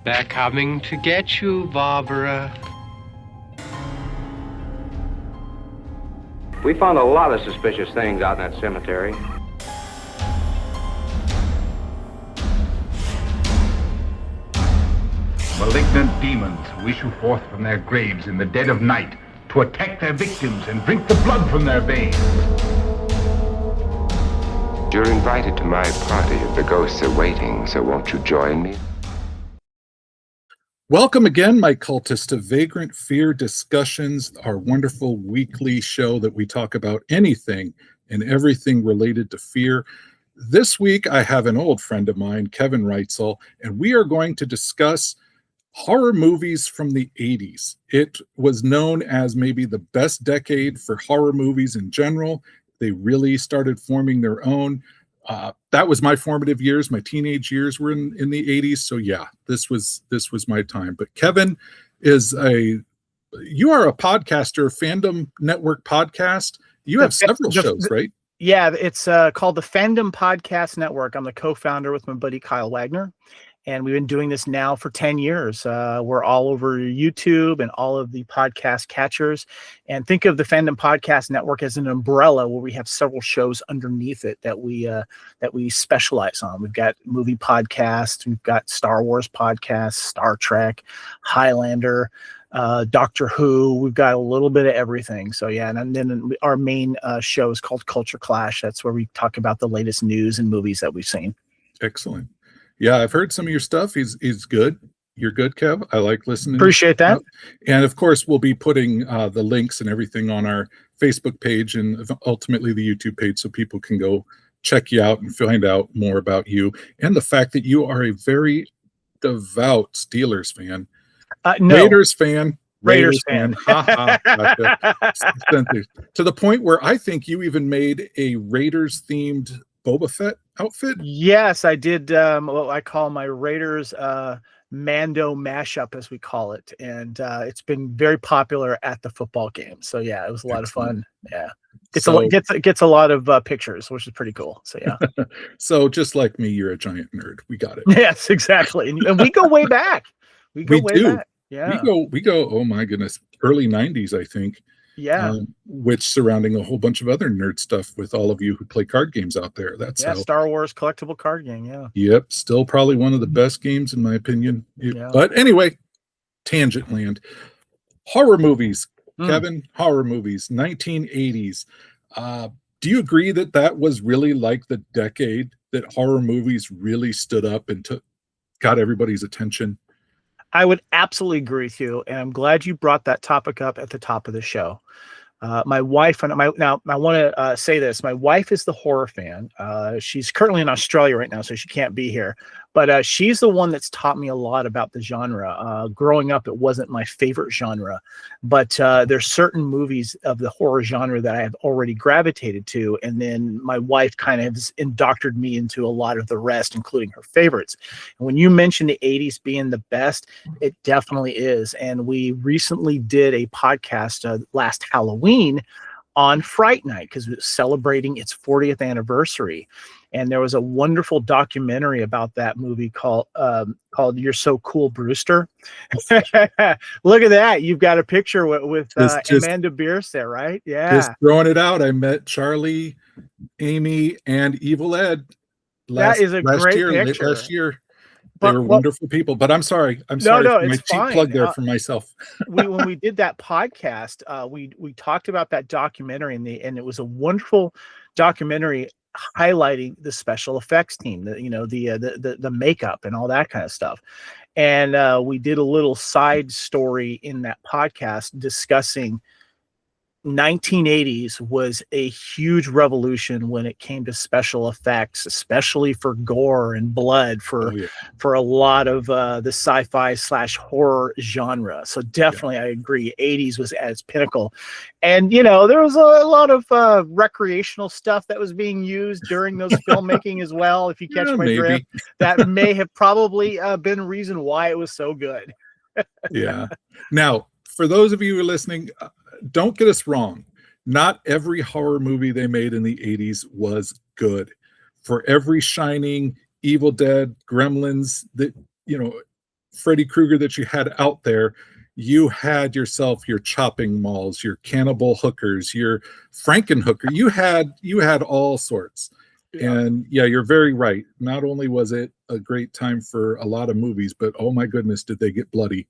They're coming to get you, Barbara. We found a lot of suspicious things out in that cemetery. Malignant demons who issue forth from their graves in the dead of night to attack their victims and drink the blood from their veins. You're invited to my party if the ghosts are waiting, so won't you join me? Welcome again, my cultists, to Vagrant Fear Discussions, our wonderful weekly show that we talk about anything and everything related to fear. This week, I have an old friend of mine, Kevin Reitzel, and we are going to discuss horror movies from the 80s. It was known as maybe the best decade for horror movies in general. They really started forming their own. That was my formative years. My teenage years were in the 80s. So yeah, this was my time. But Kevin you are a podcaster, Fandom Network Podcast. You have several shows, right? Yeah, it's called the Fandom Podcast Network. I'm the co-founder with my buddy Kyle Wagner. And we've been doing this now for 10 years. We're all over YouTube and all of the podcast catchers. And think of the Fandom Podcast Network as an umbrella where we have several shows underneath it that we specialize on. We've got movie podcasts, we've got Star Wars podcasts, Star Trek, Highlander, Doctor Who. We've got a little bit of everything. So yeah, and then our main show is called Culture Clash. That's where we talk about the latest news and movies that we've seen. Excellent. Yeah, I've heard some of your stuff. He's good. You're good, Kev. I like listening. Appreciate that. And of course, we'll be putting the links and everything on our Facebook page and ultimately the YouTube page so people can go check you out and find out more about you. And the fact that you are a very devout Steelers fan. No. Raiders fan. Raiders fan. Ha, ha. To the point where I think you even made a Raiders-themed Boba Fett outfit? Yes, I did. What I call my Raiders Mando mashup, as we call it, and it's been very popular at the football game. So yeah, it was a lot of fun. Yeah, gets a lot of pictures, which is pretty cool. So yeah. So just like me, you're a giant nerd. We got it. Yes, exactly, and we go way back. We go way back. Yeah, we go. Oh my goodness, early '90s, I think. Yeah, which surrounding a whole bunch of other nerd stuff with all of you who play card games out there. That's how, Star Wars collectible card game. Yeah. Yep. Still probably one of the best games in my opinion. Yeah. But anyway, tangent land. Horror movies, Kevin. Horror movies, 1980s. Do you agree that was really like the decade that horror movies really stood up and got everybody's attention? I would absolutely agree with you, and I'm glad you brought that topic up at the top of the show. My wife and I want to say this. My wife is the horror fan. She's currently in Australia right now, so she can't be here. But she's the one that's taught me a lot about the genre. Growing up, it wasn't my favorite genre, but there's certain movies of the horror genre that I have already gravitated to, and then my wife kind of has indoctrinated me into a lot of the rest, including her favorites. And when you mentioned the 80s being the best, it definitely is. And we recently did a podcast last Halloween on Fright Night because it was celebrating its 40th anniversary. And there was a wonderful documentary about that movie called You're So Cool, Brewster. Look at that. You've got a picture with Amanda Bierce there, right? Yeah. Just throwing it out. I met Charlie, Amy, and Evil Ed last year. They were wonderful people, but I'm sorry. No, for it's my fine. cheap plug there for myself. When we did that podcast, we talked about that documentary, and it was a wonderful documentary highlighting the special effects team, the makeup and all that kind of stuff. And we did a little side story in that podcast discussing 1980s was a huge revolution when it came to special effects, especially for gore and blood for a lot of the sci-fi / horror genre. So definitely, I agree. 80s was at its pinnacle, and there was a lot of recreational stuff that was being used during those filmmaking as well. If you catch my drift, that may have probably been a reason why it was so good. Yeah. Now, for those of you who are listening, don't get us wrong. Not every horror movie they made in the 80s was good. For every Shining, Evil Dead, Gremlins, Freddy Krueger that you had out there, you had yourself your chopping malls, your cannibal hookers, your Frankenhooker. You had all sorts. Yeah. And yeah, you're very right. Not only was it a great time for a lot of movies, but oh my goodness, did they get bloody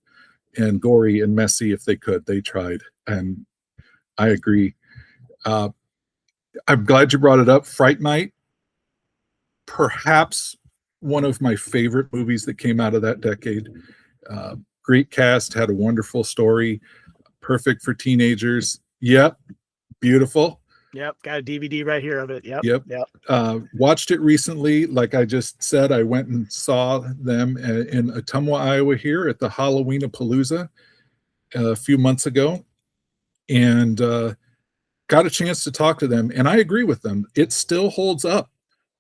and gory and messy if they could. They tried. And I agree. I'm glad you brought it up. Fright Night, perhaps one of my favorite movies that came out of that decade. Great cast, had a wonderful story, perfect for teenagers. Yep, beautiful. Yep, got a DVD right here of it. Yep. Watched it recently. Like I just said, I went and saw them in Ottumwa, Iowa here at the Halloween-a-Palooza a few months ago, and got a chance to talk to them. And I agree with them. It still holds up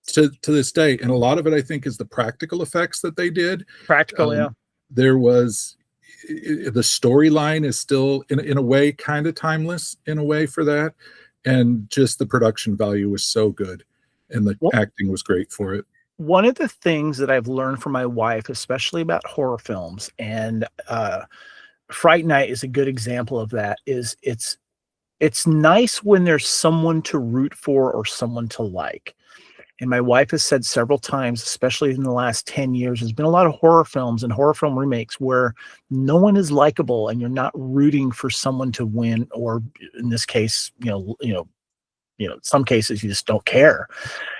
to this day. And a lot of it, I think, is the practical effects that they did. Yeah. There was the storyline is still in a way kind of timeless in a way for that, and just the production value was so good, and the acting was great for it. One of the things that I've learned from my wife, especially about horror films, and Fright Night is a good example of that, is it's nice when there's someone to root for or someone to like. And my wife has said several times, especially in the last 10 years, there's been a lot of horror films and horror film remakes where no one is likable and you're not rooting for someone to win, or in this case, some cases you just don't care.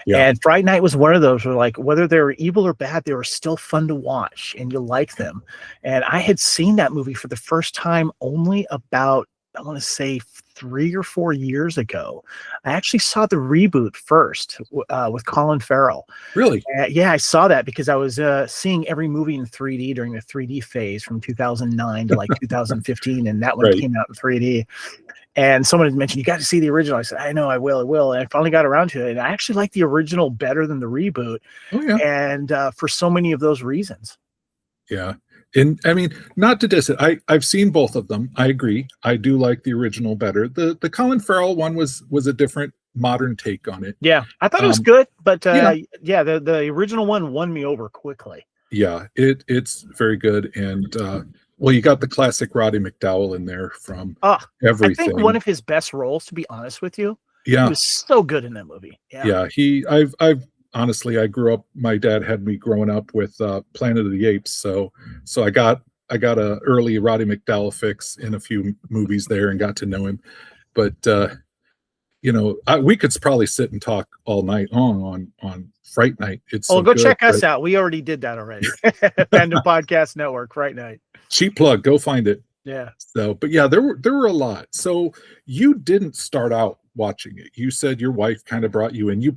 Yeah. And Fright Night was one of those where, like, whether they were evil or bad, they were still fun to watch and you like them. And I had seen that movie for the first time only about, I want to say 3 or 4 years ago. I actually saw the reboot first with Colin Farrell. Really? Yeah, I saw that because I was seeing every movie in 3D during the 3D phase from 2009 to like 2015, and that one came out in 3D. And someone had mentioned, you got to see the original. I said, I know, I will. And I finally got around to it. And I actually like the original better than the reboot. Oh, yeah. And for so many of those reasons. Yeah. And I mean, not to diss it, I've seen both of them. I agree. I do like the original better. The Colin Farrell one was a different modern take on it. Yeah, I thought it was good, but the original one won me over quickly. Yeah, it's very good. And well, you got the classic Roddy McDowall in there from everything. I think one of his best roles, to be honest with you. Yeah, he was so good in that movie. Yeah, I've honestly, I grew up. My dad had me growing up with Planet of the Apes, so I got a early Roddy McDowall fix in a few movies there and got to know him. But we could probably sit and talk all night on Fright Night. It's go check us out. We already did that already. Fandom Podcast Network, Fright Night. Cheap plug. Go find it. Yeah. So, but yeah, there were a lot. So you didn't start out watching it. You said your wife kind of brought you in. You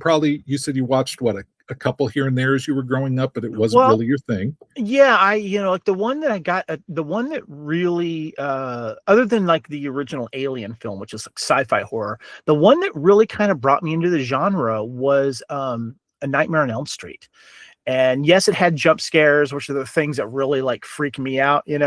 said you watched a couple here and there as you were growing up, but it wasn't really your thing. Yeah, like the one that I got, the one that really, other than like the original Alien film, which is like sci-fi horror, the one that really kind of brought me into the genre was A Nightmare on Elm Street. And yes, it had jump scares, which are the things that really like freak me out. Right.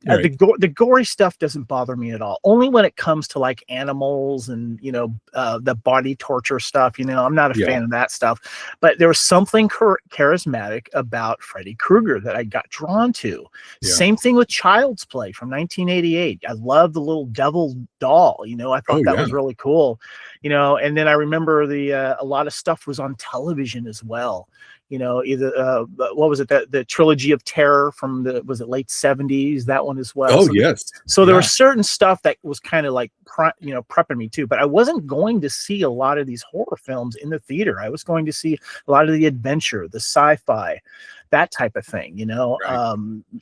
The gory stuff doesn't bother me at all. Only when it comes to like animals and the body torture stuff. I'm not a fan of that stuff. But there was something charismatic about Freddy Krueger that I got drawn to. Yeah. Same thing with Child's Play from 1988. I love the little devil doll. I thought that was really cool. And then I remember a lot of stuff was on television as well. Either what was it, the trilogy of terror from was it late 70s, that one as well. Oh, yes. So there was certain stuff that was kind of like prepping me too, but I wasn't going to see a lot of these horror films in the theater. I was going to see a lot of the adventure, the sci-fi, that type of thing. Right.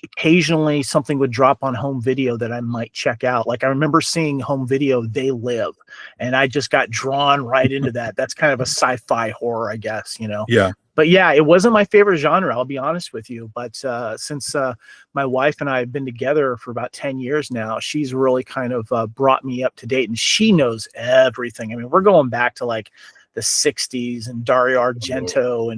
Occasionally something would drop on home video that I might check out. Like I remember seeing home video They Live, and I just got drawn right into that. That's kind of a sci-fi horror, I guess. Yeah. But yeah, it wasn't my favorite genre, I'll be honest with you. But since my wife and I have been together for about 10 years now, she's really kind of brought me up to date, and she knows everything. I mean, we're going back to like the 60s and Dario Argento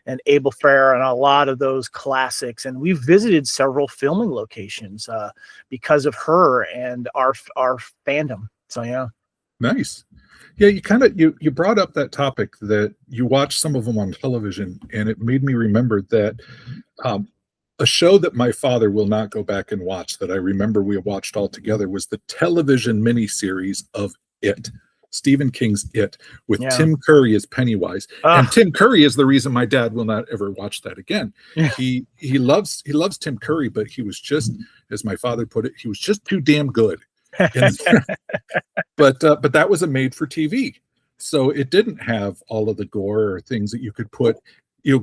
and Abel Ferrara and a lot of those classics. And we've visited several filming locations because of her and our fandom. So, yeah. Nice. Yeah, you brought up that topic that you watched some of them on television, and it made me remember that A show that my father will not go back and watch that I remember we watched all together was the television miniseries of It, Stephen King's It, with Tim Curry as Pennywise. And Tim Curry is the reason my dad will not ever watch that again. He loves Tim Curry, but he was just, as my father put it, he was just too damn good. But that was a made for TV. So it didn't have all of the gore or things that you could put,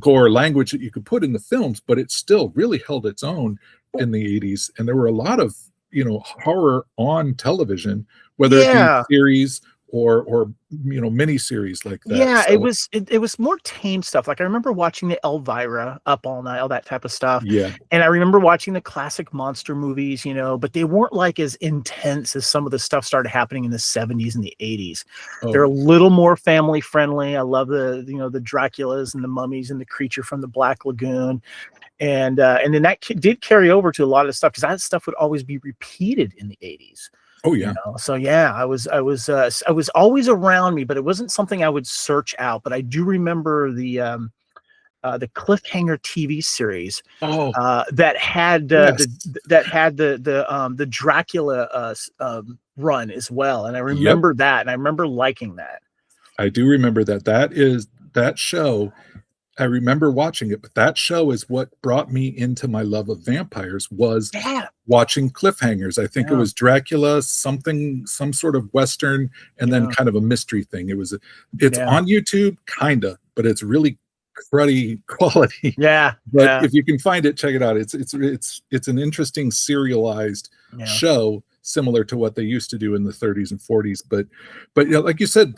gore language that you could put in the films, but it still really held its own in the 80s. And there were a lot of, horror on television, whether it be series or mini series like that. Yeah, so, it was more tame stuff. Like I remember watching the Elvira, Up All Night, all that type of stuff. Yeah. And I remember watching the classic monster movies, but they weren't like as intense as some of the stuff started happening in the 70s and the 80s. They're a little more family friendly. I love the the Draculas and the mummies and the creature from the Black Lagoon. And then that did carry over to a lot of stuff, because that stuff would always be repeated in the 80s. Oh yeah. So yeah, I was always around me, but it wasn't something I would search out. But I do remember the Cliffhanger TV series that had the Dracula run as well, and I remember that, and I remember liking that. I do remember that show. I remember watching it, but that show is what brought me into my love of vampires, was watching Cliffhangers. I think it was Dracula, some sort of Western, and then kind of a mystery thing. It's on YouTube, kinda, but it's really cruddy quality. But if you can find it, check it out. It's an interesting serialized show, similar to what they used to do in the 30s and 40s. But like you said,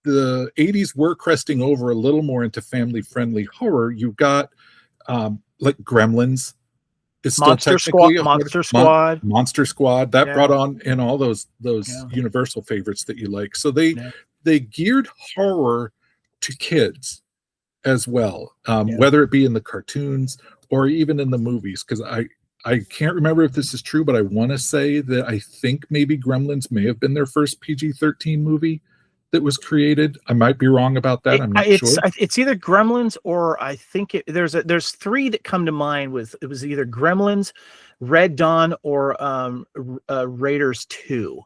the 80s were cresting over a little more into family-friendly horror. You've got like Gremlins. It's Monster Squad. Monster Squad. That brought on in all those Universal favorites that you like. So they geared horror to kids as well, whether it be in the cartoons or even in the movies. Because I can't remember if this is true, but I want to say that I think maybe Gremlins may have been their first PG-13 movie that was created. I might be wrong about that. I'm not sure. It's either Gremlins, or I think there's three that come to mind. It was either Gremlins, Red Dawn, or Raiders 2.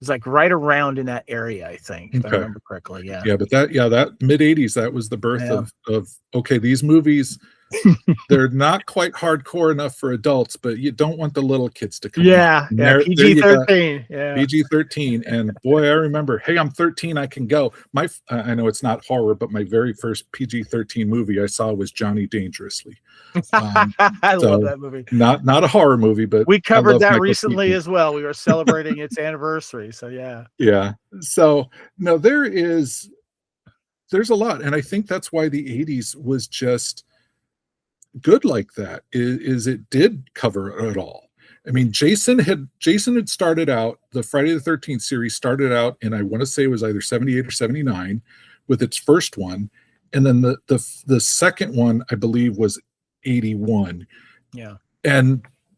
It's like right around in that area, I think, if I remember correctly. Yeah, but that mid 80s, that was the birth of these movies. They're not quite hardcore enough for adults, but you don't want the little kids to come. PG-13. PG-13, and boy, I remember. Hey, I'm 13. I can go. I know it's not horror, but my very first PG-13 movie I saw was Johnny Dangerously. I love that movie. Not a horror movie, but we covered that Michael recently Keaton as well. We were celebrating its anniversary, so yeah. So no, there's a lot, and I think that's why the 80s was just good like that. Is it did cover it all. I mean, Jason had started out, the Friday the 13th series started out, and I want to say it was either 78 or 79 with its first one, and then the second one I believe was 81.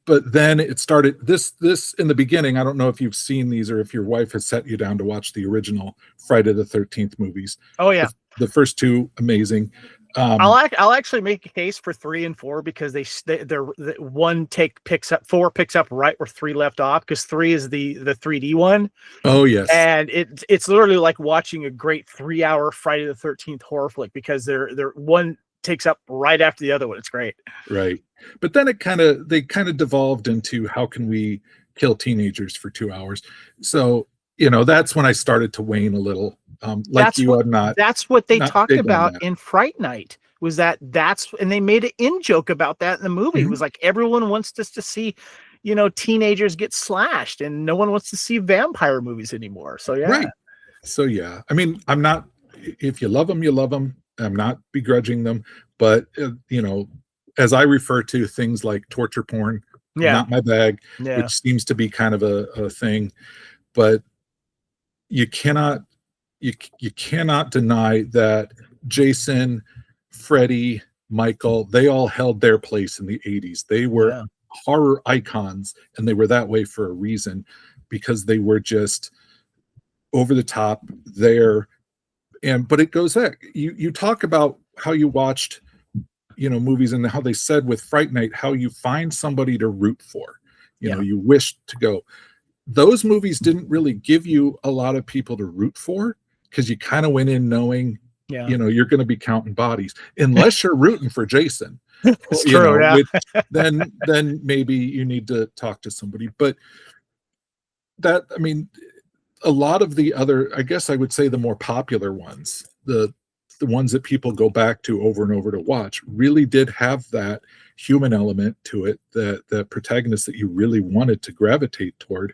But then it started this in the beginning. I don't know if you've seen these or if your wife has set you down to watch the original Friday the 13th movies. Oh yeah, the first two amazing. I'll actually make a case for 3 and 4, because they're four picks up right where 3 left off, because 3 is the 3D one. Oh yes, and it's literally like watching a great 3-hour Friday the 13th horror flick, because they're one takes up right after the other one. It's great, right? But then they kind of devolved into, how can we kill teenagers for 2 hours? So that's when I started to wane a little. That's what they talked about in Fright Night, was and they made an in joke about that in the movie. Mm-hmm. Mhm. It was like, everyone wants us to see, teenagers get slashed, and no one wants to see vampire movies anymore. So yeah. Right. So yeah, I mean, if you love them, you love them. I'm not begrudging them, but as I refer to things like torture porn, not my bag, which seems to be kind of a thing, but you cannot deny that Jason, Freddy, Michael, they all held their place in the 80s. They were horror icons, and they were that way for a reason, because they were just over the top there. But it goes back. You talk about how you watched, movies, and how they said with Fright Night, how you find somebody to root for, you wish to go. Those movies didn't really give you a lot of people to root for, because you kind of went in knowing, you're going to be counting bodies, unless you're rooting for Jason. It's true, yeah. then maybe you need to talk to somebody. But that, I mean, a lot of the other, I guess I would say the more popular ones, the ones that people go back to over and over to watch, really did have that human element to it, that protagonist that you really wanted to gravitate toward,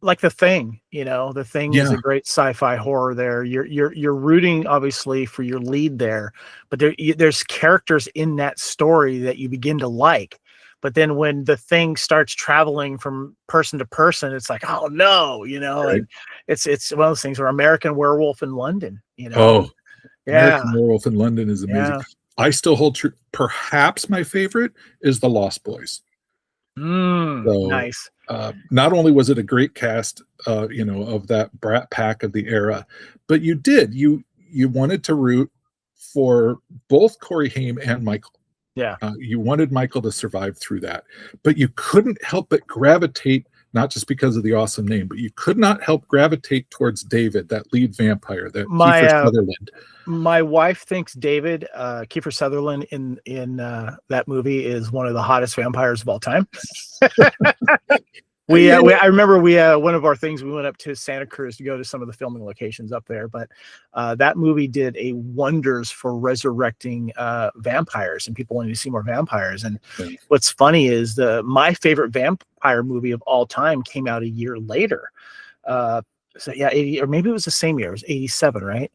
like The Thing. The Thing is a great sci-fi horror. There, you're rooting obviously for your lead there, but there's characters in that story that you begin to like. But then when the thing starts traveling from person to person, it's like, oh no, Right. and it's one of those things where American Werewolf in London, Oh, yeah. American Werewolf in London is amazing. Yeah. I still hold true. Perhaps my favorite is The Lost Boys. Nice. Not only was it a great cast, of that brat pack of the era, but you wanted to root for both Corey Haim and Michael. Yeah. You wanted Michael to survive through that, but you couldn't help but gravitate, not just because of the awesome name, but you could not help gravitate towards David, that lead vampire, that Kiefer Sutherland. My wife thinks David, Kiefer Sutherland in that movie is one of the hottest vampires of all time. I remember one of our things, we went up to Santa Cruz to go to some of the filming locations up there, but that movie did a wonders for resurrecting vampires and people wanting to see more vampires. And what's funny is my favorite vampire movie of all time came out a year later. 80, or maybe it was the same year. It was 87, right?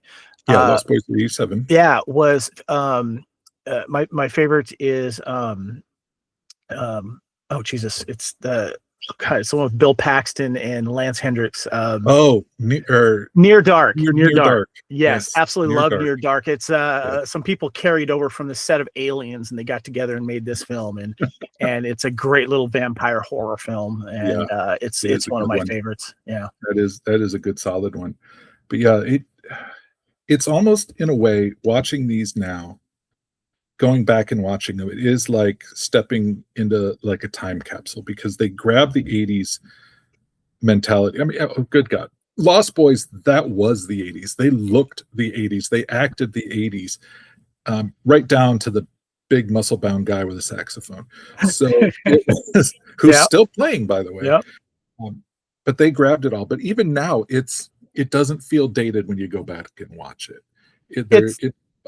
Yeah, Lost Boys 87. Yeah, was my favorite is oh Jesus, it's it's the one with Bill Paxton and Lance Hendricks. Near Dark. Near Dark. Yes, absolutely love Near Dark. It's some people carried over from the set of Aliens, and they got together and made this film, and it's a great little vampire horror film, and it's one of my favorites. Yeah, that is a good solid one. But yeah, it's almost, in a way, watching these now, going back and watching them, it is like stepping into like a time capsule, because they grab the 80s mentality. I mean, oh, good God. Lost Boys, that was the 80s. They looked the 80s. They acted the 80s, right down to the big muscle-bound guy with a saxophone. So who's still playing, by the way. Yep. But they grabbed it all. But even now, it doesn't feel dated when you go back and watch it.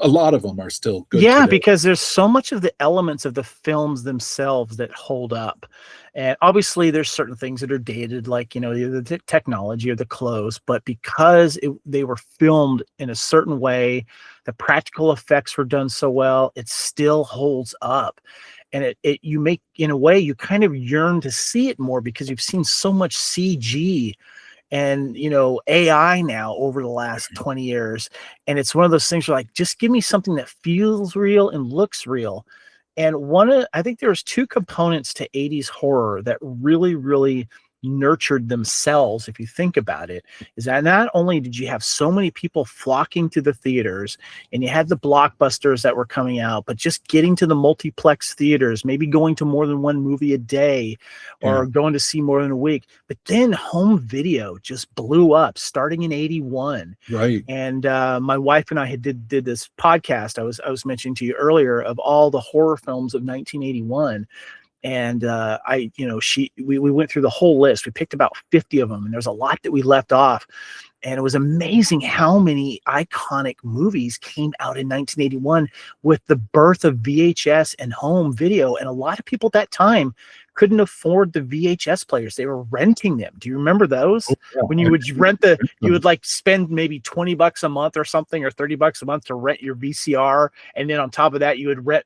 A lot of them are still good. Yeah, today, because there's so much of the elements of the films themselves that hold up. And obviously there's certain things that are dated, like, the technology or the clothes, but because they were filmed in a certain way, the practical effects were done so well, it still holds up. And you make, in a way, you kind of yearn to see it more, because you've seen so much CG and AI now over the last 20 years, and it's one of those things where, like, just give me something that feels real and looks real. And I think there's two components to 80s horror that really, really nurtured themselves, if you think about it, is that not only did you have so many people flocking to the theaters, and you had the blockbusters that were coming out, but just getting to the multiplex theaters, maybe going to more than one movie a day, or going to see more than a week. But then home video just blew up starting in 81. Right. And my wife and I did this podcast I was mentioning to you earlier, of all the horror films of 1981. And we went through the whole list. We picked about 50 of them, and there's a lot that we left off. And it was amazing how many iconic movies came out in 1981 with the birth of VHS and home video. And a lot of people at that time couldn't afford the VHS players. They were renting them. Do you remember those? Oh, yeah. When you would rent you would like spend maybe $20 a month or something, or $30 a month to rent your VCR. And then on top of that, you would rent,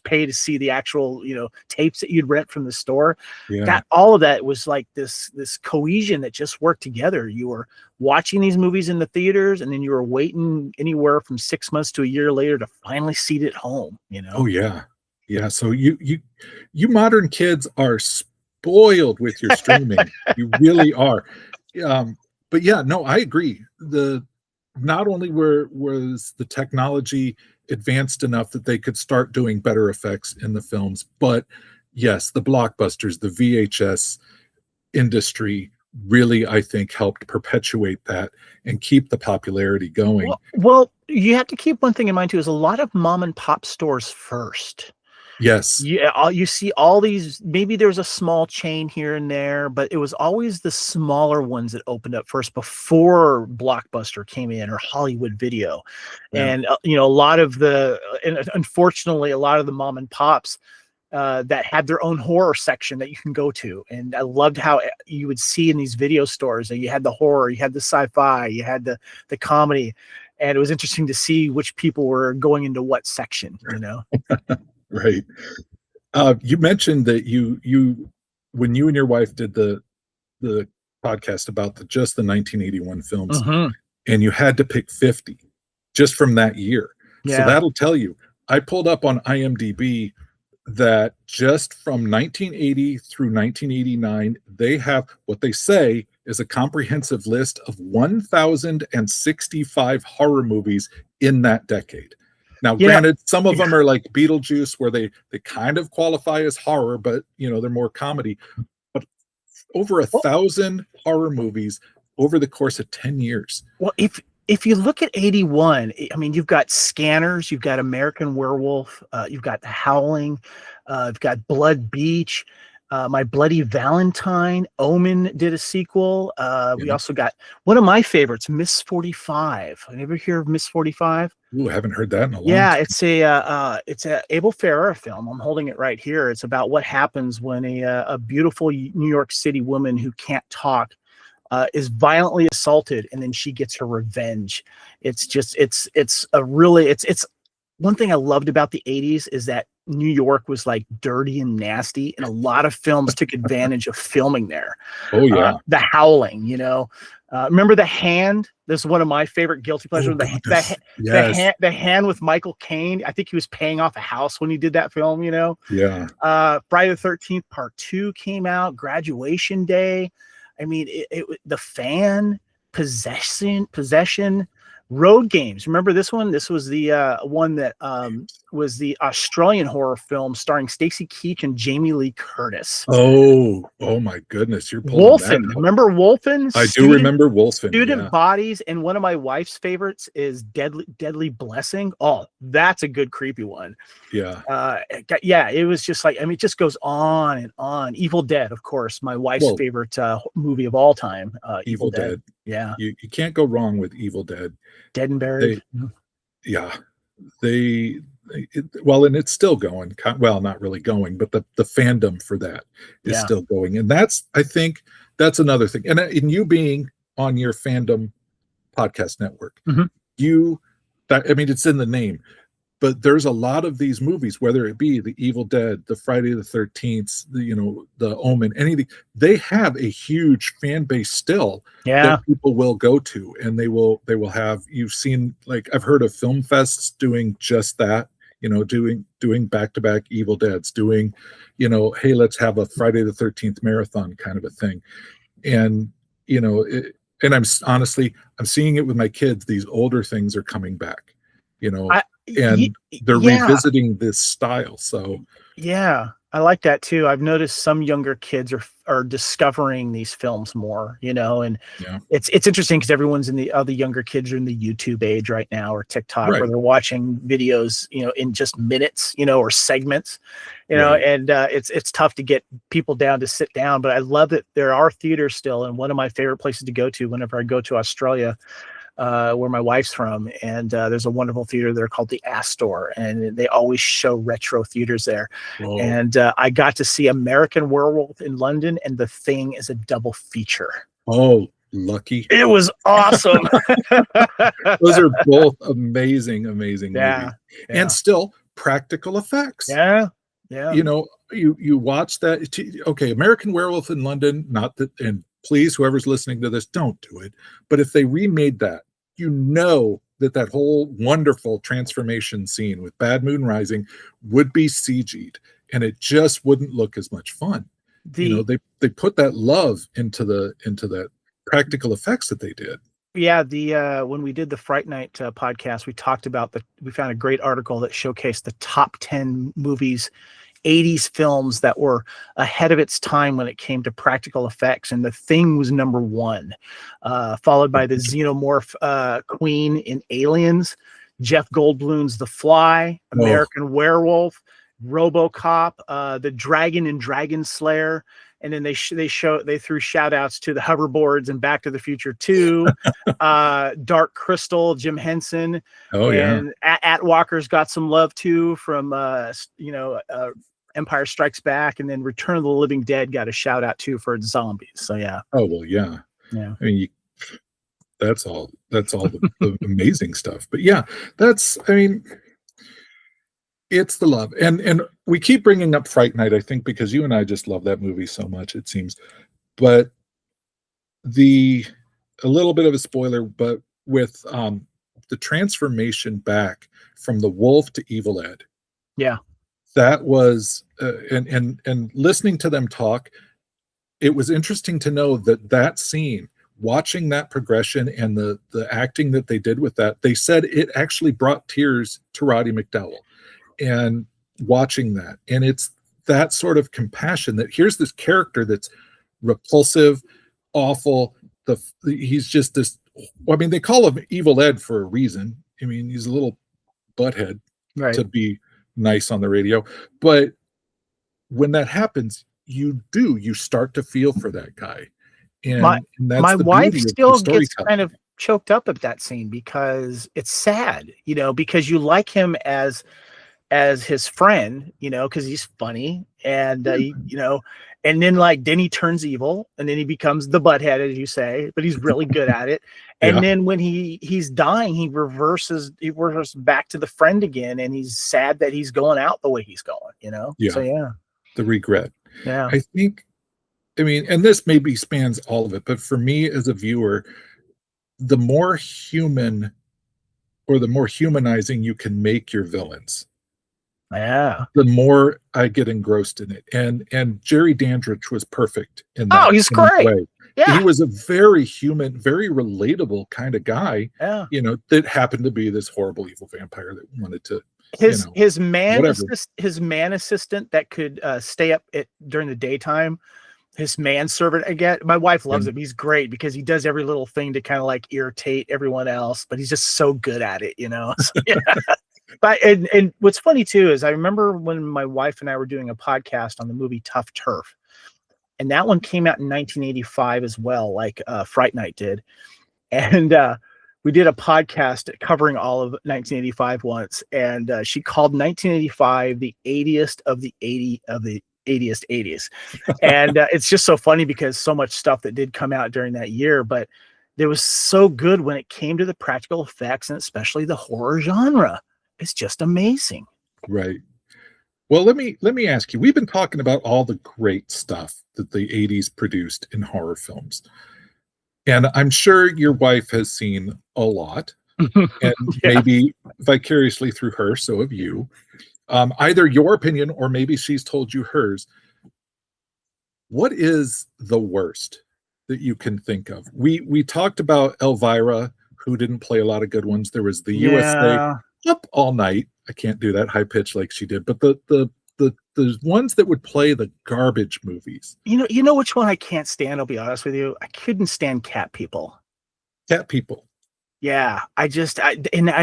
pay to see the actual, tapes that you'd rent from the store. Yeah. All of that was like this cohesion that just worked together. You were watching these movies in the theaters, and then you were waiting anywhere from 6 months to a year later to finally see it at home, Oh yeah. Yeah. So you modern kids are spoiled with your streaming. You really are. But yeah, no, I agree. Not only was the technology advanced enough that they could start doing better effects in the films. But yes, the blockbusters, the VHS industry really, I think, helped perpetuate that and keep the popularity going. Well, you have to keep one thing in mind too, is a lot of mom and pop stores first. Yes. Yeah, you see all these, maybe there was a small chain here and there, but it was always the smaller ones that opened up first before Blockbuster came in, or Hollywood Video. Yeah. And a lot of and unfortunately, a lot of the mom and pops that had their own horror section that you can go to. And I loved how you would see in these video stores that you had the horror, you had the sci-fi, you had the comedy. And it was interesting to see which people were going into what section, Right. You mentioned that you when you and your wife did the podcast about just the 1981 films, and you had to pick 50 just from that year. Yeah. So that'll tell you. I pulled up on IMDb that just from 1980 through 1989, they have what they say is a comprehensive list of 1,065 horror movies in that decade. Now, granted, some of them are like Beetlejuice, where they kind of qualify as horror, but they're more comedy. But over 1,000 horror movies over the course of 10 years. Well, if you look at 81, I mean, you've got Scanners, you've got American Werewolf, you've got The Howling, you've got Blood Beach, My Bloody Valentine, Omen did a sequel. We also got one of my favorites, Miss 45. You ever hear of Miss 45? Ooh, I haven't heard that in a long time. It's a Abel Ferrara film. I'm holding it right here. It's about what happens when a beautiful New York City woman who can't talk is violently assaulted, and then she gets her revenge. It's one thing I loved about the 80s is that New York was like dirty and nasty, and a lot of films took advantage of filming there. Oh yeah. The Howling, remember The Hand? This is one of my favorite guilty pleasures. The Hand with Michael Caine. I think he was paying off a house when he did that film, Yeah. Friday the 13th Part 2 came out, Graduation Day. I mean, The Fan, Possession, Road Games. Remember this one? This was the one that was the Australian horror film starring Stacey Keach and Jamie Lee Curtis. Oh my goodness! You're pulling Wolfen. that. Remember Wolfen? I do remember Wolfen. Student Bodies, and one of my wife's favorites is Deadly Blessing. Oh, that's a good creepy one. Yeah. It was just like, I mean, it just goes on and on. Evil Dead, of course, my wife's favorite movie of all time. Evil Dead. Yeah. You can't go wrong with Evil Dead. Dead and Buried. And it's still going. Well, not really going, but the fandom for that is still going. And I think that's another thing. And you being on your Fandom Podcast Network, it's in the name. But there's a lot of these movies, whether it be the Evil Dead, the Friday the 13th, the Omen, anything, they have a huge fan base still that people will go to, and they will have. You've seen, like, I've heard of film fests doing just that, doing back-to-back Evil Deads, doing, hey, let's have a Friday the 13th marathon kind of a thing, and and I'm seeing it with my kids. These older things are coming back, and they're revisiting this style. So I like that too. I've noticed some younger kids are discovering these films more, and it's interesting because everyone's the younger kids are in the YouTube age right now, or TikTok, where they're watching videos, in just minutes, or segments, and it's tough to get people down to sit down. But I love that there are theaters still, and one of my favorite places to go to whenever I go to Australia, where my wife's from, and there's a wonderful theater there called the Astor, and they always show retro theaters there. Whoa. And I got to see American Werewolf in London, and The Thing is a double feature. Oh, lucky. It was awesome. Those are both amazing movies. And still practical effects. You watch that. Okay, American Werewolf in London, not that, and please, whoever's listening to this, don't do it. But if they remade that, that whole wonderful transformation scene with Bad Moon Rising would be CG'd, and it just wouldn't look as much fun. They put that love into that practical effects that they did. Yeah, the when we did the Fright Night podcast, we talked about we found a great article that showcased the top 10 movies, 80s films that were ahead of its time when it came to practical effects, and The Thing was number 1, followed by the Xenomorph Queen in Aliens, Jeff Goldblum's The Fly, American Werewolf, RoboCop, the Dragon in Dragon Slayer. And then they threw shout outs to the hoverboards and Back to the Future 2, Dark Crystal, Jim Henson. And Atwalker's got some love too from, Empire Strikes Back, and then Return of the Living Dead got a shout out too for its zombies. So yeah. Oh, well, yeah. Yeah. I mean, that's all the amazing stuff. But yeah, it's the love. And we keep bringing up Fright Night, I think, because you and I just love that movie so much, it seems. But a little bit of a spoiler, but with the transformation back from the wolf to Evil Ed. Yeah. That was, and listening to them talk, it was interesting to know that scene, watching that progression and the acting that they did with that, they said it actually brought tears to Roddy McDowell. And watching that, and it's that sort of compassion that here's this character that's repulsive, awful. He's just this. I mean, they call him Evil Ed for a reason. I mean, he's a little butthead, right, to be nice on the radio. But when that happens, you start to feel for that guy. And that's my the wife beauty of still the gets storytelling. kind of choked up at that scene because it's sad, because you like him as his friend, because he's funny, and and then he turns evil, and then he becomes the butthead, as you say, but he's really good at it. And then when he's dying, he reverses back to the friend again, and he's sad that he's going out the way he's going, Yeah. So yeah, The regret. Yeah. I think, and this maybe spans all of it, but for me as a viewer, the more human or the more humanizing you can make your villains, the more I get engrossed in it. And Jerry Dandridge was perfect in that. Oh, he's great. Way. Yeah. He was a very human, very relatable kind of guy, that happened to be this horrible evil vampire that wanted to his man assistant that could stay up during the daytime. His manservant, again, my wife loves him. He's great because he does every little thing to kind of irritate everyone else, but he's just so good at it, So, yeah. But and what's funny too is I remember when my wife and I were doing a podcast on the movie Tough Turf, and that one came out in 1985 as well, like Fright Night did, and we did a podcast covering all of 1985 once, and she called 1985 the 80th of the 80th. And it's just so funny because so much stuff that did come out during that year, but it was so good when it came to the practical effects and especially the horror genre. It's just amazing. Right. Well, let me ask you, we've been talking about all the great stuff that the 80s produced in horror films. And I'm sure your wife has seen a lot, and maybe vicariously through her, so have you. Either your opinion or maybe she's told you hers. What is the worst that you can think of? We talked about Elvira, who didn't play a lot of good ones. There was the USA Up All Night. I can't do that high pitch like she did, but the ones that would play the garbage movies. You know which one I can't stand, I'll be honest with you. I couldn't stand Cat People. Cat People. Yeah, I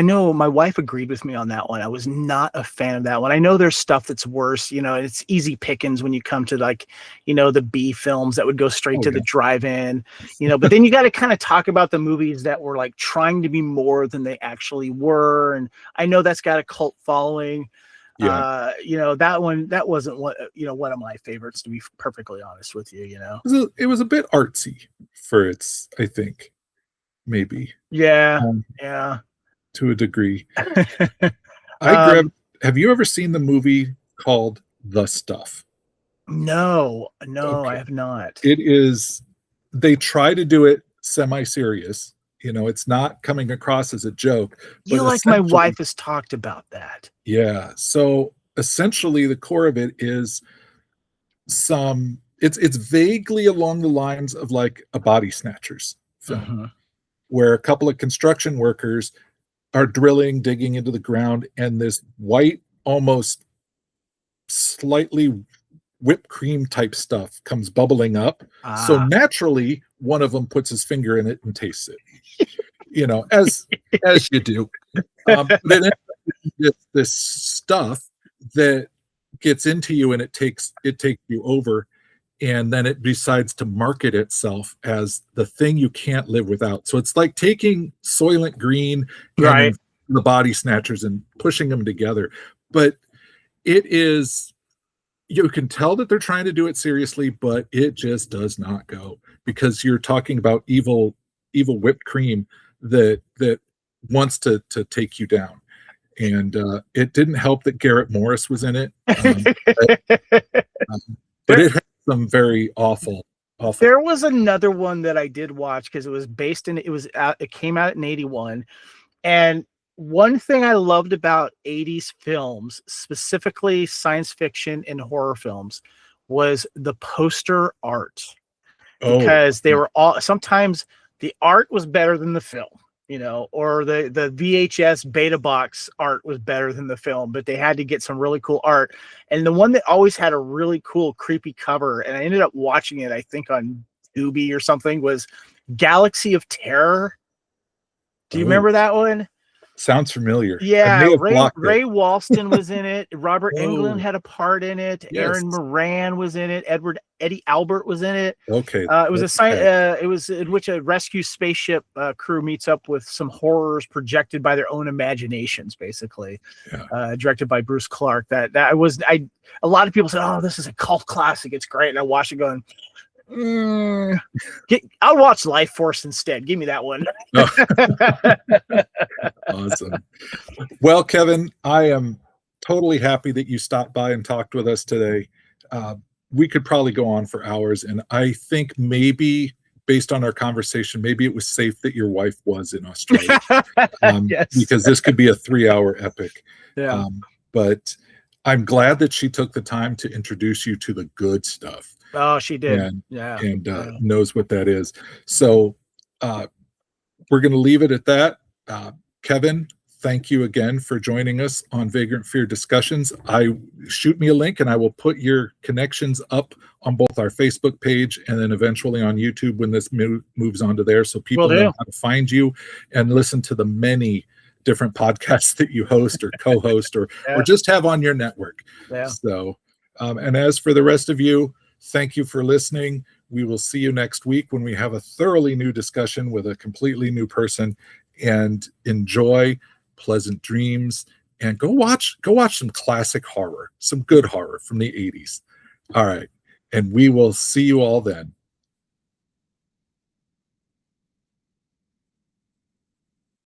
know my wife agreed with me on that one. I was not a fan of that one. I know there's stuff that's worse, it's easy pickings when you come to the B films that would go straight to the drive-in, but then you got to kind of talk about the movies that were trying to be more than they actually were. And I know that's got a cult following. Yeah. That one, that wasn't one of my favorites, to be perfectly honest with you, It was a bit artsy for its, I think. Maybe. Yeah. To a degree. Have you ever seen the movie called The Stuff? No, okay. I have not. It is, they try to do it semi-serious. It's not coming across as a joke. My wife has talked about that. Yeah. So essentially the core of it is it's vaguely along the lines of a Body Snatchers film. where a couple of construction workers are digging into the ground, and this white, almost slightly whipped cream type stuff comes bubbling up. So naturally, one of them puts his finger in it and tastes it. As you do. Then this stuff that gets into you, and it takes you over, and then it decides to market itself as the thing you can't live without. So it's like taking Soylent Green and the Body Snatchers and pushing them together. But it is, you can tell that they're trying to do it seriously, but it just does not go, because you're talking about evil whipped cream that wants to take you down. And it didn't help that Garrett Morris was in it. But it had some very awful. There was another one that I did watch because it came out in 81. And one thing I loved about 80s films, specifically science fiction and horror films, was the poster art. Because they were sometimes the art was better than the film, or the VHS beta box art was better than the film, but they had to get some really cool art. And the one that always had a really cool, creepy cover, and I ended up watching it, I think on Tubi or something, was Galaxy of Terror. Do you remember that one? Sounds familiar. Yeah, Ray Walston was in it. Robert Englund had a part in it. Yes. Aaron Moran was in it. Eddie Albert was in it. Okay, it was it was in which a rescue spaceship crew meets up with some horrors projected by their own imaginations, basically. Yeah. Directed by Bruce Clark. A lot of people said, "Oh, this is a cult classic. It's great," and I watched it going, I'll watch Life Force instead. Give me that one. Awesome. Well, Kevin, I am totally happy that you stopped by and talked with us today. We could probably go on for hours, and I think maybe based on our conversation, maybe it was safe that your wife was in Australia. Yes. Because this could be a 3-hour epic. Yeah. But I'm glad that she took the time to introduce you to the good stuff. Oh, she did. And knows what that is. So we're going to leave it at that. Kevin, thank you again for joining us on Vagrant Fear Discussions. Shoot me a link, and I will put your connections up on both our Facebook page and then eventually on YouTube when this moves onto there, so people know how to find you and listen to the many different podcasts that you host or co-host or just have on your network. Yeah. So, and as for the rest of you, thank you for listening. We will see you next week when we have a thoroughly new discussion with a completely new person. And enjoy pleasant dreams, and go watch some classic horror, some good horror from the 80s. All right. And we will see you all then.